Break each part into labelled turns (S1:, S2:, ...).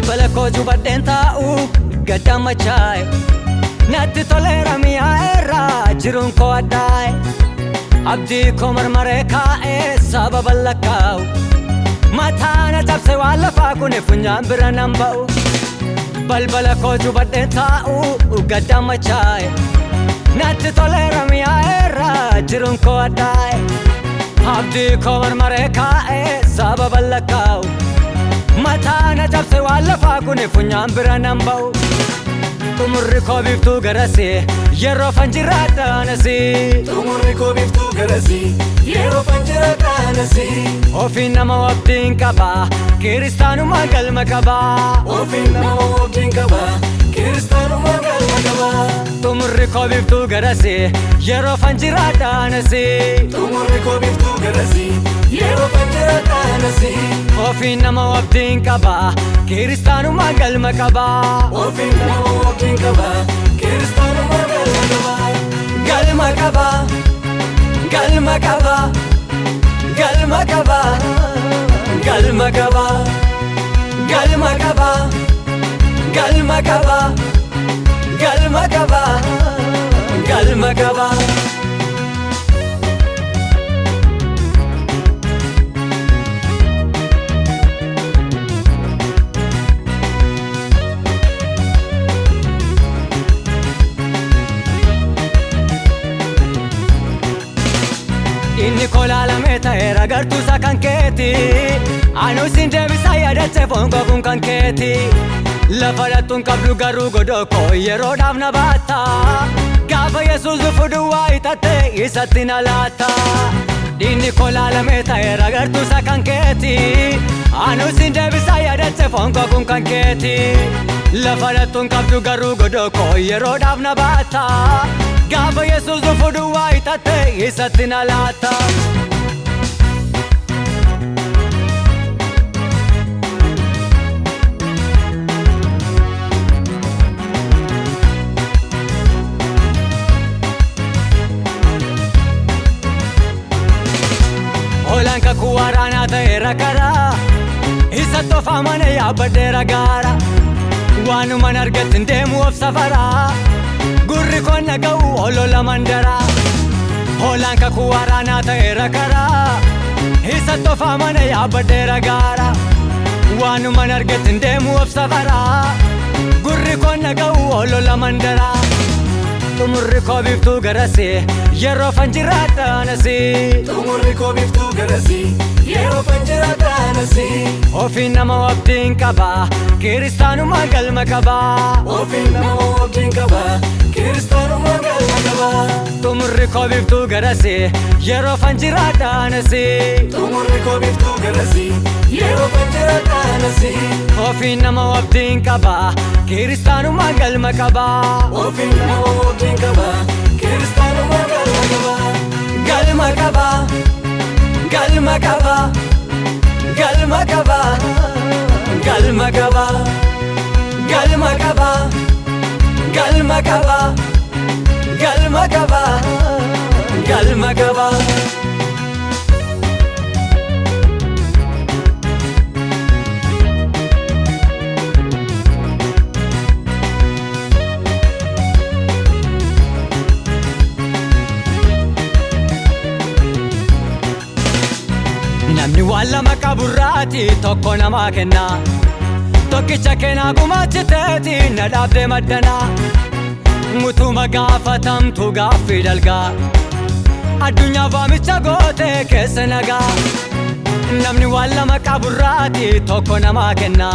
S1: balbala koo jubadheen taa'u gaddamachaa'e natti toleera mi'aayeerraa jiruun koo addaa'e abdii koo marmaree kaa'ee sababa lakkaa'u mataana cabse waan lafaa kun funyaan bira nan ba'u balbala koo jubadheen taa'u gaddamachaa'e natti toleera mi'aayeerraa jiruun koo addaa'e abdii koo marmaree kaa'ee sababa lakkaa'u mataana cabse waan lafaa kun funyaan bira nan ba'u xumurri koo biiftuu garasii yeroo fanjiraadhaanasii
S2: xumurri koo biiftuu garasii yeroo fanjiraadhaanasii
S1: ofiin nama wabdiin qabaa kiristaanummaa galma qabaa
S2: ofiin nama wabdiin qabaa kiristaanummaa galma qabaa
S1: xumurri koo biiftuu garasii yeroo fanjiraadhaanasii
S2: xumurri koo biiftuu garasii yeroo fanjiraadhaanasii
S1: ofiin nama wabdiin qabaa kiristaanummaa galma qabaa
S2: ofiin nama wabdiin qabaa kiristaanummaa galma qabaa
S1: galma qabaa galma qabaa galma qabaa galma qabaa galma qabaa galma qabaa galma qabaa galma qabaa inni kolaalamee ta'eera gartuusaa kan keeti anu sin deebisaa yaadatte foonko kun kan keeti lafa dhattuun qabdu garuu godoko yeroodhaaf na baatta gaafa yesuus dhufu duwwaa hitatte isatti na laatta inni kolaalamee ta'eera gartuusaa kan keeti anu sin deebisaa yaadatte foonko kun kan keeti lafa dhattuun qabdu garuu godoko yeroodhaaf na baatta gaafa yesuus dhufu duwwaa hitatte isatti na laatta hoolaan kakuu waraanaa ta'eera karaa isatti of amane yaabbadheera gaara waanuman argattin deemu of safaraa gurri koon dhaga'u olola mandaraa hoolaan kakuu waraanaa ta'eera karaa isatti of amane yaabbadheera gaara waanuman argattin deemu of safaraa gurri koon dhaga'u olola mandaraa xumurri koo biiftuu garasii yeroo fanjiraadhaanasii
S2: xumurri koo biiftuu garasii yeroo fanjiraadhaanasii
S1: ofiin nama wabdiin qabaa kiristaanummaa galma qabaa
S2: ofiin nama wabdiin qabaa kiristaanummaa galma qabaa
S1: xumurri koo biiftuu garasii yeroo fanjiraadhaanasii
S2: xumurri koo biiftuu garasii yeroo fanjiraadhaanasii
S1: ofiin nama wabdiin qabaa kiristaanummaa galma qabaa
S2: ofiin nama wabdiin qabaa kiristaanummaa galma qabaa
S1: galma qabaa galma qabaa galma qabaa galma qabaa galma qabaa galma qabaa galma qabaa galma qabaa namni waan lama qaburraati tokko namaa kenna tokkicha kennaa gumaachiteeti na dhaabdee maddanaa mutuma gaafatamtu gaaffii dalgaa addunyaa waamicha gootee keessa nagaa namni waan lama qaburraati tokko namaa kenna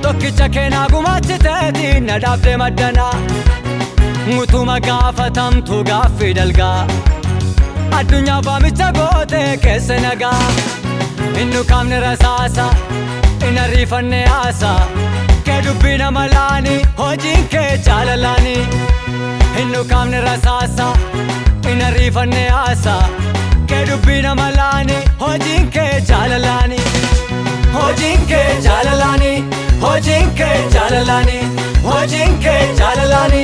S1: tokkicha kennaa gumaachiteeti na dhaabdee maddanaa mutuma gaafatamtu gaaffii dalgaa addunyaa waamicha gootee keessa nagaa innu kaamne rasaasa in ariifanne haasa kee dubbii nama laani hojiin kee jaalalaani innu kaamne rasaasa in ariifanne haasa kee dubbii nama laani hojiin kee jaalalaani hojiin kee jaalalaani hojiin kee jaalalaani hojiin kee jaalalaani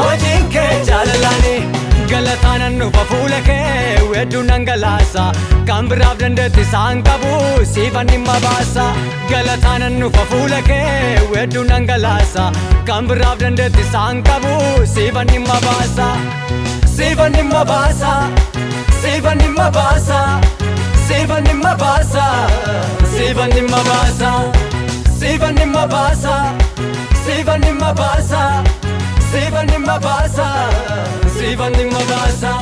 S1: hojiin kee jaalalaani Galatanan nufa fuula kee wedduu dhangalaasa kan biraaf dandeetti isaan qabu siifan dhimma baasa. Galatanan nufa fuula kee wedduu dhangalaasa kan biraaf dandeetti isaan qabu siifan dhimma baasa. Siifan dhimma baasa, siifan dhimma baasa, siifan dhimma baasa, siifan dhimma baasa, siifan dhimma baasa, siifan dhimma baasa, siifan dhimma baasa, siifan dhimma baasa.